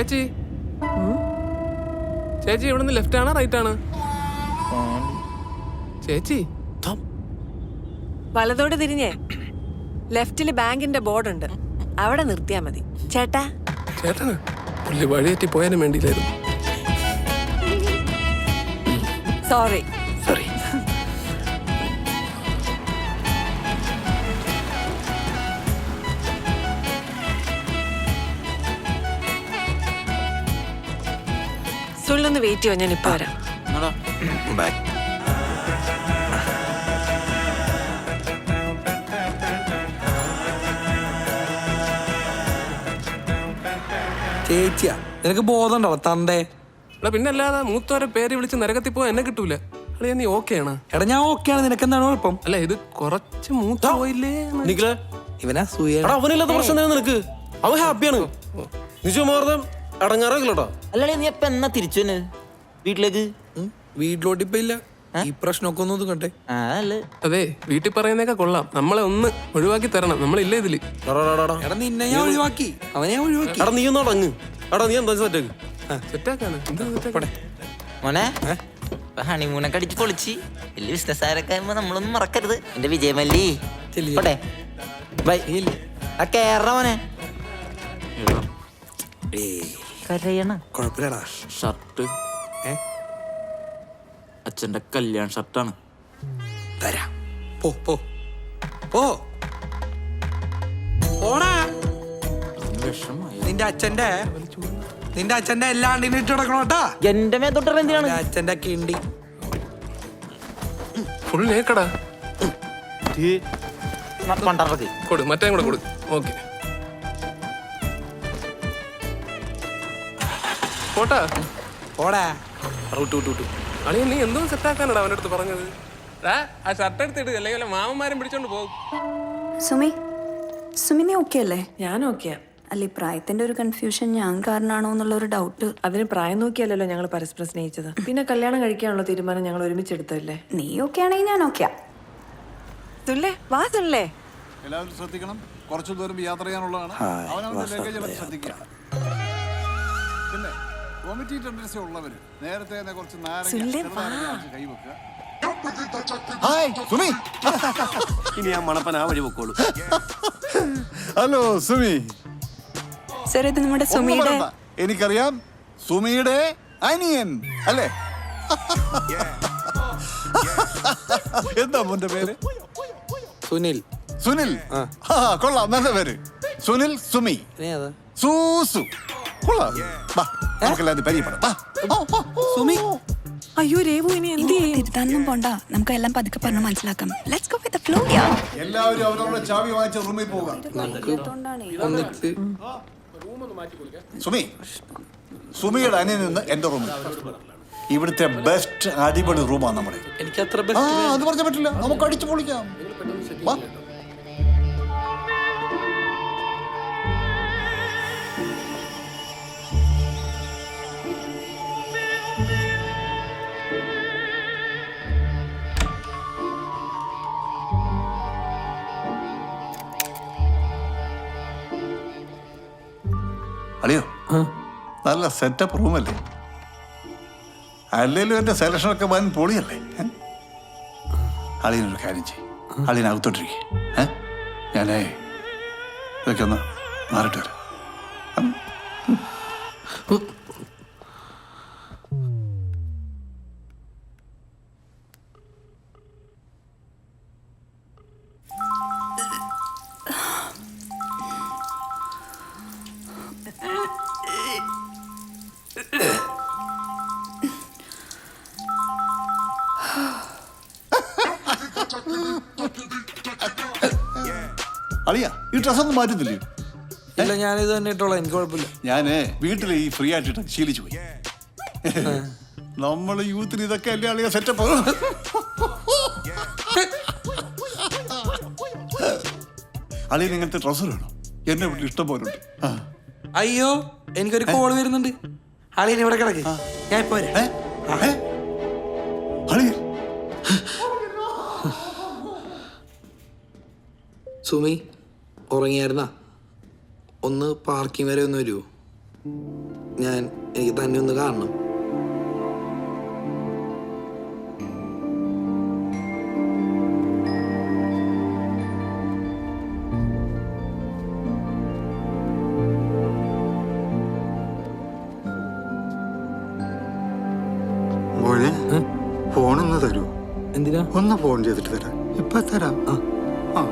ചേച്ചി ചേച്ചി ഇവിടുന്ന് ലെഫ്റ്റ് ആണോ റൈറ്റ് ആണ്? ചേച്ചി വലതോട് തിരിഞ്ഞേ ലെഫ്റ്റില് ബാങ്കിന്റെ ബോർഡ് ഉണ്ട്, അവിടെ നിർത്തിയാ മതി. ചേട്ടാ ചേട്ടന് പുള്ളി വഴിയേറ്റി പോയാലും വേണ്ടിയില്ലായിരുന്നു. സോറി. സോറി. സുള്ളൊന്ന് വെയിറ്റ് ചെയ്യോ, ഞാൻ ഇപ്പൊ വരാം. ചേച്ചിയാ നിനക്ക് ബോധം ഉണ്ടോ തന്തേ? എടാ പിന്നെ അല്ലാതെ മൂത്തോരെ പേര് വിളിച്ച് നരകത്തിൽ പോയാൽ എന്നെ കിട്ടൂല. അളിയാ നീ ഓക്കെ ആണ്? എടാ ഞാൻ ഓക്കെയാണ്, നിനക്ക് എന്താണ് കുഴപ്പം? അല്ല ഇത് കുറച്ച് മൂത്ത പോയില്ലേ? ഇവനാ സൂയ അവനില്ലാത്ത പ്രശ്നം തന്നെ നിനക്ക്. അവൻ ഹാപ്പിയാണ്. നിജമാർദ്ദം അടങ്ങാറാക്കില്ലോട്ടാ. അല്ലേ നീ എപ്പ എന്നാ തിരിച്ചു വീട്ടിലേക്ക്? വീട്ടിലോട്ട് ഇപ്പൊ ഇല്ല, ഈ പ്രശ്നമൊക്കെ ഒന്ന് ഒതുക്കട്ടെ. അതെ വീട്ടിൽ പറയുന്നേക്കെ കൊള്ളാം, നമ്മളെ ഒന്ന് ഒഴിവാക്കി തരണം. നമ്മളില്ലേ ഇതില്. എടാ നിന്നെ ഞാൻ ഒഴിവാക്കി, അവനെ ഞാൻ ഒഴിവാക്കി. എടാ നീ ഒന്ന് അടങ്ങ്. എടാ നീ എന്താ സെറ്റാക്ക് സെറ്റാക്കാണ് മോനെ. ഹണിമൂണൊക്കെ അടിച്ച് പൊളിച്ച് വലിയ ബിസിനസ്സുകാരൊക്കെ ആകുമ്പോ നമ്മളൊന്നും മറക്കരുത്. എന്റെ വിജയമല്ലി പോട്ടെ. ബൈ. ആ കേറ മോനെ. കരയണ കൊഴപ്പില്ലടാ. ഷർട്ട് അച്ഛന്റെ കല്യാൺ ഷർട്ടാണ്. തരാം. പോ പോ പോ. പോടാ. നിന്റെ അച്ഛന്റെ എല്ലാം ഇട്ട് കിടക്കണോട്ടാ. എന്റെ മേത്തോട്ട് എന്തിനാണ് അച്ഛന്റെ കിണ്ടി ഫുൾ നേക്കടാ. കൊടു മറ്റേ കൂടെ കൊടു. ഓക്കെ പോട്ടാ. പോടാ. അളിയ നീ എന്തോ സെറ്റാക്കാനടാ അവൻ്റെ അടുത്ത് പറഞ്ഞത്? ആ ഷർട്ട് എടുത്തിട്ട് അല്ലെങ്കിൽ വല്ല മാമന്മാരും പിടിച്ചോണ്ട് പോകും. സുമി നീ ഓക്കെ അല്ലേ? ഞാൻ ഓക്കെയാ. അല്ല ഈ പ്രായത്തിന്റെ ഒരു കൺഫ്യൂഷൻ ഞാൻ കാരണമാണോ എന്നുള്ളൊരു ഡൗട്ട്. അതിന് പ്രായം നോക്കിയല്ലോ ഞങ്ങൾ പരസ്പരം സ്നേഹിച്ചത്. പിന്നെ കല്യാണം കഴിക്കാനുള്ള തീരുമാനം ഞങ്ങൾ ഒരുമിച്ചെടുത്തല്ലേ. നീ ഓക്കെ ആണെങ്കിൽ ഞാൻ ഓക്കെയാ. തുള്ളേ വാ തുള്ളേ. എല്ലാവരും ശ്രദ്ധിക്കണം, കുറച്ചു ദൂരം യാത്ര ചെയ്യാനുള്ളതാണ്. അവനവന്റെ ലഗേജ് എല്ലാം ശ്രദ്ധിക്കുക. പിന്നെ വോമിറ്റി ടെൻഡൻസി ഉള്ളവര് നേരത്തെ തന്നെ കുറച്ച് നാരങ്ങ കൈവെക്കുക. ഇനി ആ മണപ്പൻ ആ വഴി പൊക്കോളൂ. ഹലോ സുമി. സർ ഇത് നമ്മുടെ സുമിയുടെ. എനിക്കറിയാം, സുമിയുടെ അനിയൻ അല്ലേ? എന്താ മോന്റെ പേര്? സുനിൽ. സുനിൽ. കൊള്ളാം, നല്ല പേര്. സുനിൽ സുമി സൂസു. കൊള്ളാം. നമുക്കെല്ലാം പരിചയപ്പെടാം. സുമി. അയ്യോ രേവു ഇനി എന്ത് ചെയ്യും? തിരുത്താനൊന്നും പോണ്ട, നമുക്ക് എല്ലാം പതുക്കെ പറഞ്ഞ് മനസ്സിലാക്കാം. Let's go with the flow. എല്ലാവരും അവരവരുടെ ചാവി വാങ്ങിച്ച റൂമിൽ പോകാം. സുമി, സുമിയുടെ അനിയൻ നിന്ന് എന്റെ റൂമിൽ. ഇവിടുത്തെ ബെസ്റ്റ് അടിപൊളി റൂമാണ് നമ്മുടെ. എനിക്ക് അത്ര അത് പറഞ്ഞ പറ്റില്ല, നമുക്ക് അടിച്ചു പൊളിക്കാം. അളിയോ, നല്ല സെറ്റപ്പ് റൂമല്ലേ? അല്ലേലും എന്റെ സെലക്ഷനൊക്കെ വൻ പൊളിയല്ലേ? അളിയനൊരു കാര്യം ചെയ്യും, അളിയനകത്തോട്ടിരിക്കേ. ഞാനേ ഇതൊക്കെ ഒന്ന് മാറിട്ട് വരാം. അളിയ ഈ ഡ്രസ്സൊന്നും മാറ്റുന്നില്ലേ? ഇല്ല, ഞാനിത് തന്നെ ഇട്ടോളാം, എനിക്ക് കുഴപ്പമില്ല. ഞാന് വീട്ടിൽ ഈ ഫ്രീ ആയിട്ട് ശീലിച്ചു പോയി. നമ്മള് യൂത്തിന് ഇതൊക്കെ അല്ലേ അളിയ സെറ്റപ്പ്. അളിയൻ ഇങ്ങനത്തെ ട്രൗസർ വേണോ? എന്നെ വീട്ടിൽ ഇഷ്ടം പോലെ ഉണ്ട്. അയ്യോ എനിക്കൊരു കോള് വരുന്നുണ്ട്. അളിയൻ ഇവിടെ കിടക്ക്, ഞാൻ ഇപ്പൊ അളിയൻ. സുമി ഉറങ്ങിയായിരുന്നാ? ഒന്ന് പാർക്കിംഗ് വരെ ഒന്ന് വരുമോ? എനിക്ക് തന്നെ ഒന്ന് കാണണം. മോനെ ഫോണൊന്ന് തരൂ. എന്തിനാ? ഒന്ന് ഫോൺ ചെയ്തിട്ട് തരാം. ഇപ്പൊ തരാം. ആ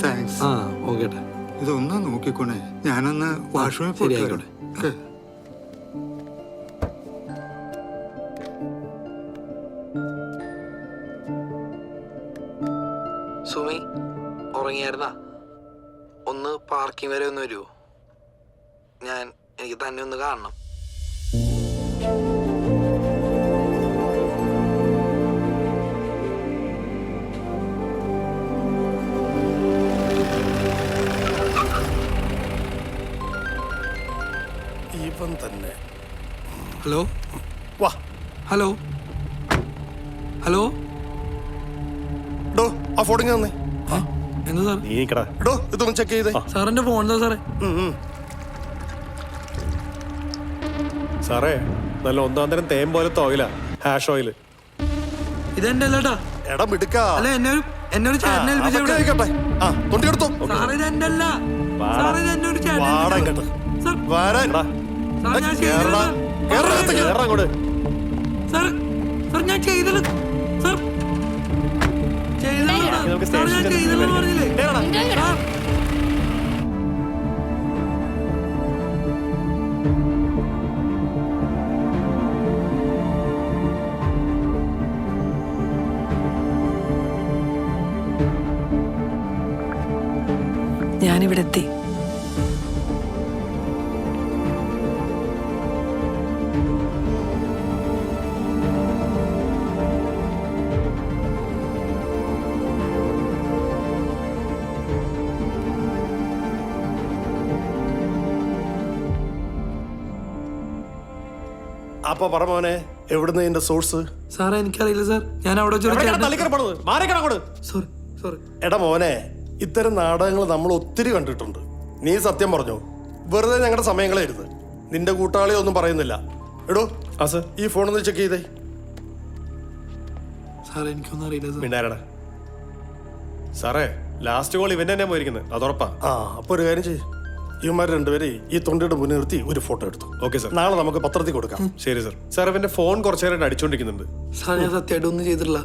താങ്ക്സ്. ഓക്കെ. ഇതൊന്ന് നോക്കിക്കോണേ. ഞാനൊന്ന് വാഷ്റൂമിൽ പോയിട്ട് വരാം. ഓക്കെ. സുമി ഉറങ്ങിയായിരുന്നാ? ഒന്ന് പാർക്കിംഗ് വരെ ഒന്ന് വരുമോ? എനിക്ക് തന്നെ ഒന്ന് കാണണം. ഇവൻ തന്നെ. ഹലോ വാ. Hello hello. ഡോ ആ ഫോണിങ് തന്നെ. എന്താ സാർ? നീക്കടാ. ഡോ ഇതൊന്ന് ചെക്ക് ചെയ്തേ. സാറിന്റെ ഫോൺ എന്താ സാറേ? സാറേ നല്ല ഒന്നാം തരം തേൻ പോലെ ഓയില, ഹാഷ് ഓയിൽ. ഇതെന്റെ അല്ലേട്ടാ. എടാ മിടുക്കാ. അല്ല എന്നെ ഒരു ചേട്ടനെ ഏൽപ്പിച്ചു. തൊണ്ടി എടുത്തോ. സാർ ഇതെന്റെ അല്ല. സാർ ഇതെന്നെ ഒരു ചേട്ടനെ വാടാ ഏൽപ്പിച്ചു. ഇങ്ങോട്ട്. സാർ, വരാൻ. സാർ ഞാൻ കേറടാ. ചെയ്തത്. കേറാ അങ്ങോട്ട്. സാർ ഞാൻ ചെയ്തത്. സാർ നമുക്ക് സാർ ഞാൻ സ്റ്റേഷനിൽ ചെയ്തതെന്ന് പറഞ്ഞില്ലേ? സാർ ഞാനിവിടെ എത്തി. അപ്പൊ പറ മോനെ, എവിടുന്ന് ഇതിന്റെ സോഴ്സ്? സാറേ എനിക്കറിയില്ല സാർ. ഞാൻ അവിടെ സോറി സോറി. എടാ മോനെ, ഇത്തരം നാടകങ്ങൾ നമ്മൾ ഒത്തിരി കണ്ടിട്ടുണ്ട്. നീ സത്യം പറഞ്ഞു. വെറുതെ ഞങ്ങളുടെ സമയങ്ങളായിരുന്നു. നിന്റെ കൂട്ടാളി ഒന്നും പറയുന്നില്ല. എടോ ഈ ഫോണൊന്ന് ചെക്ക് ചെയ്തേ. സാറേ എനിക്കൊന്നും അറിയില്ല സാർ. മിണ്ടാരടാ. സാറേ ലാസ്റ്റ് കോൾ ഇവൻ തന്നെ പോയിരിക്കുന്നത്, അതുറപ്പാ. അപ്പൊ ഒരു കാര്യം ചെയ്യും, ഇവന്മാർ രണ്ടുപേരെ ഈ തൊണ്ടിയുടെ മുന്നിൽ നിർത്തി ഒരു ഫോട്ടോ എടുത്തു. ഓക്കെ സാർ, നാളെ നമുക്ക് പത്രത്തിൽ കൊടുക്കാം. ശരി സാർ. സാർ ഇവന്റെ ഫോൺ കുറച്ചു നേരമായിട്ട് അടിച്ചോണ്ടിരിക്കുന്നുണ്ട്. സാർ ഞാൻ സത്യമായിട്ട് ഒന്നും ചെയ്തിട്ടില്ല.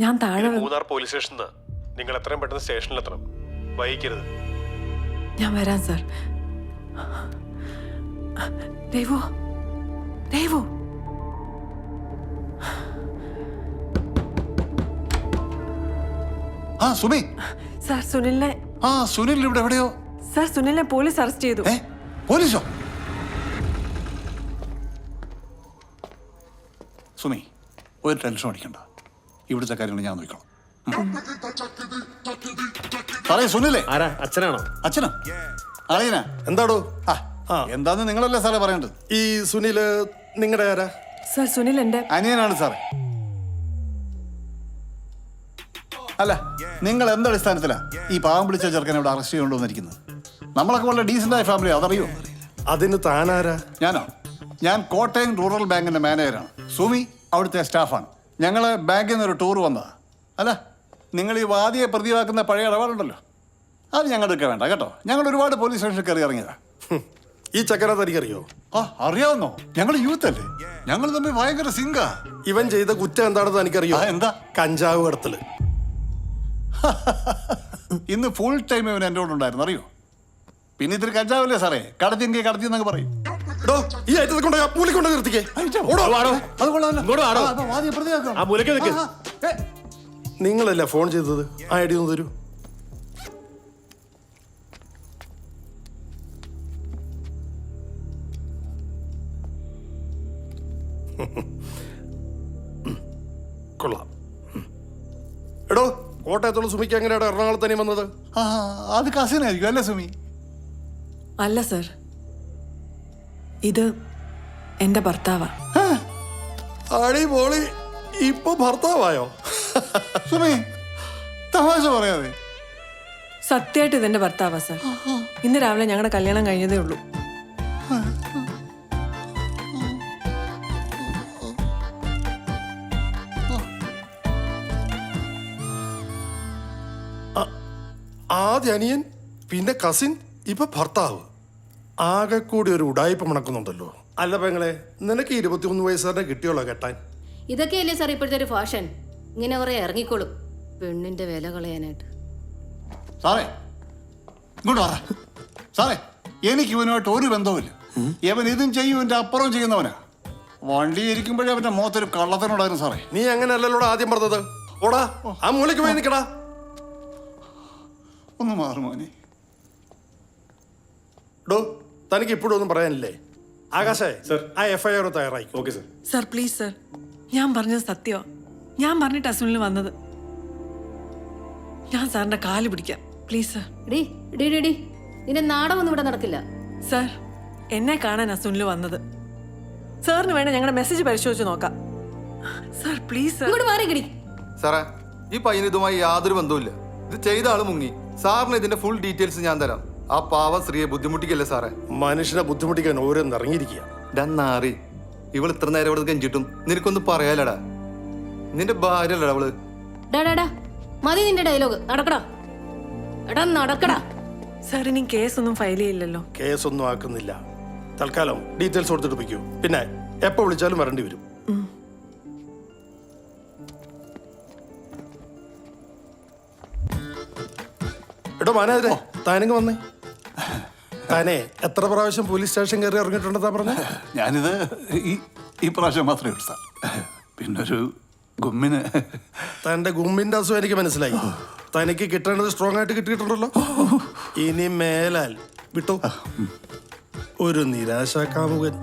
ഞാൻ താഴെ മൂന്നാർ പോലീസ് സ്റ്റേഷനിൽ നിങ്ങൾ എത്രയും പെട്ടെന്ന് സ്റ്റേഷനിലെത്തണം. വൈകിക്കരുത്. ഞാൻ വരാം സാർ. ദേവു ദേവു. സുമി. സാർ സുനിലിനെ. സുനിൽ ഇവിടെ എവിടെയോ. സാർ സുനിലിനെ പോലീസ് അറസ്റ്റ് ചെയ്തു. പോലീസോ? സുമി ഒരു ടെൻഷൻ അടിക്കണ്ട. ഇവിടുത്തെ കാര്യങ്ങൾ ഞാൻ നോക്കിക്കോളാം. സാറേ സുനിലേ. ആരാ? അച്ഛനാണോ? അച്ഛനോ? അളിയനാ? എന്താടോ? എന്താന്ന് നിങ്ങളല്ലേ സാറേ പറയേണ്ടത്. ഈ സുനില് നിങ്ങളുടെ ആരാ? സാർ സുനിൽ എന്റെ അനിയനാണ് സാറേ. അല്ല, നിങ്ങൾ എന്തടിസ്ഥാനത്തിലാ ഈ പാവം പിടിച്ച ചെറുക്കനെ ഇവിടെ അറസ്റ്റ് ചെയ്തുകൊണ്ടുവന്നിരിക്കുന്നത്? നമ്മളൊക്കെ വളരെ ഡീസൻ്റായ ഫാമിലി, അതറിയോ? അതിന് താനാരാ? ഞാൻ കോട്ടയം റൂറൽ ബാങ്കിന്റെ മാനേജറാണ്. സുമി അവിടുത്തെ സ്റ്റാഫാണ്. ഞങ്ങൾ ബാങ്കിൽ നിന്ന് ഒരു ടൂർ വന്നതാ. അല്ല, നിങ്ങൾ ഈ വാദിയെ പ്രതിയാക്കുന്ന പഴയ ഇടപാടുണ്ടല്ലോ, അത് ഞങ്ങൾക്ക് വേണ്ട കേട്ടോ. ഞങ്ങൾ ഒരുപാട് പോലീസ് സ്റ്റേഷനിൽ കയറി ഇറങ്ങിയതാ. ഈ ചക്കര തനിക്കറിയോ? അറിയാവുന്നോ? ഞങ്ങൾ യൂത്ത് അല്ലേ, ഞങ്ങൾ തമ്മിൽ ഭയങ്കര സിങ്കാ. ഇവൻ ചെയ്ത കുറ്റം എന്താണെന്ന് എനിക്കറിയോ? എന്താ? കഞ്ചാവ് കടത്തല്. ഇന്ന് ഫുൾ ടൈം ഇവൻ എൻ്റെ കൂടെ ഉണ്ടായിരുന്നു, അറിയോ? പിന്നെ ഇത്തിരി കഞ്ചാവല്ലേ സാറേ, കടത്തിയെങ്കിൽ കടത്തി എന്നൊക്കെ പറയും. ഈ ഐറ്റത്തെ കൊണ്ട് മൂലിക്കൊണ്ട് നിർത്തിക്കേ. നിങ്ങളല്ല ഫോൺ ചെയ്തത്, ആ ഐഡി ഒന്ന് തരൂ. കൊള്ളാം. എടോ കോട്ടയത്തുള്ള സുമിക്ക് എങ്ങനെയാണ് എറണാകുളത്ത് തന്നെ വന്നത്? ആ അത് കസിനായിരിക്കും അല്ലേ സുമി? അല്ല സർ, ഇത് എന്റെ ഭർത്താവാ. അടി പോളി, ഇപ്പൊ ഭർത്താവായോ? സുമി തമാശ പറയാതെ. സത്യമായിട്ട് ഇതെന്റെ ഭർത്താവാ സർ. ഇന്ന് രാവിലെ ഞങ്ങളുടെ കല്യാണം കഴിഞ്ഞതേ ഉള്ളൂ. ആദ്യ അനിയൻ, പിന്നെ കസിൻ, ഇപ്പൊ ഭർത്താവ്. ആകെ കൂടി ഒരു ഉടായ്പ മണക്കുന്നുണ്ടല്ലോ. അല്ല പെങ്ങളെ, നിനക്ക് 21 വയസ്സുകാരനെ കിട്ടിയോളോ കെട്ടാൻ? ഇതൊക്കെയല്ലേ സാർ ഇപ്പോഴത്തെ ഒരു ഫാഷൻ. ഇങ്ങനെ കുറെ ഇറങ്ങിക്കോളും പെണ്ണിന്റെ വില കളയാനായിട്ട്. സാറേ ഇങ്ങോട്ട് പറ. സാറേ എനിക്ക് ഇവനുമായിട്ട് ഒരു ബന്ധവുമില്ല. ഇവൻ ഇതും ചെയ്യും, ഇവന്റെ അപ്പുറം ചെയ്യുന്നവനാ. വണ്ടി ഇരിക്കുമ്പോഴേ അവന്റെ മുഖത്തൊരു കള്ളത്തിനുണ്ടായിരുന്നു സാറേ. നീ അങ്ങനെയല്ലല്ലോടാ ആദ്യം പറഞ്ഞത്. ഓടാ, ആ മൂലയ്ക്ക് പോയി നിൽക്കടാ. ഒന്ന് മാറുമോനെ. ഡോ, തനിക്ക് ഇപ്പോഴും ഒന്നും പറയാനില്ലേ? ആകാശേ സർ, ആ FIR തയ്യാറായി. Okay sir. Sir please sir, ഞാൻ പറഞ്ഞത് സത്യമാ. ഞാൻ പറഞ്ഞിട്ട് അസുനിൽ വന്നത്. ഞാൻ സാറിന്റെ കാല് പിടിക്കാം please sir. D D D D നിന്റെ നാടകമൊന്നും ഇവിടെ നടക്കില്ല. സർ, എന്നെ കാണാൻ അസുനിൽ വന്നത്. സാറിന് വേണേ ഞങ്ങളുടെ മെസ്സേജ് പരിശോധിച്ച് നോക്കാം. Sir please sir. ഇങ്ങോട്ട് മാറി കിടി. സാറേ, ഈ പയ്യന് ഇതുമായി യാതൊരു ബന്ധവുമില്ല. ഇത് ചെയ്ത ആള് മുങ്ങി. സാറിന് ഇതിന്റെ ഫുൾ ഡീറ്റെയിൽസ് ഞാൻ തരാം. ആ പാവ സ്ത്രീയെ ബുദ്ധിമുട്ടിക്കല്ലേ സാറേ? മനുഷ്യനെ ബുദ്ധിമുട്ടിക്കാൻ ഓരോന്ന് ഇറങ്ങിയിരിക്കുക. നാറി, ഇവൾ ഇത്ര നേരം ഇവിടെ കെഞ്ചിട്ടും നിനക്കൊന്നും പറയാലടാ. നിന്റെ ഭാര്യ അല്ലടാ അവള്. ഡാ മതി നിന്റെ ഡയലോഗ്. നടക്കടാ, എടാ നടക്കടാ. സാർ ഇനി കേസൊന്നും ഫയൽ ചെയ്യില്ലല്ലോ? കേസൊന്നും ആക്കുന്നില്ല. തൽക്കാലം ഡീറ്റെയിൽസ് കൊടുത്തിട്ട് വയ്ക്കൂ. പിന്നെ എപ്പോ വിളിച്ചാലും വരേണ്ടി വരും. എടോ മാനേജരെ, താനിങ്ങ് വന്നേ. താനേ എത്ര പ്രാവശ്യം പോലീസ് സ്റ്റേഷൻ കയറി ഇറങ്ങിയിട്ടുണ്ടെന്നാ പറഞ്ഞേ? ഞാനിത് ഈ പ്രാവശ്യം മാത്രമേ ഉള്ളൂ സാർ. പിന്നൊരു ഗുമ്മിന്. തന്റെ ഗുമ്മിന്റെ അസുഖം എനിക്ക് മനസ്സിലായി. തനിക്ക് കിട്ടേണ്ടത് സ്ട്രോങ് ആയിട്ട് കിട്ടിയിട്ടുണ്ടല്ലോ. ഇനി മേലാൽ വിട്ടോ. ഒരു നിരാശാ കാമുകൻ.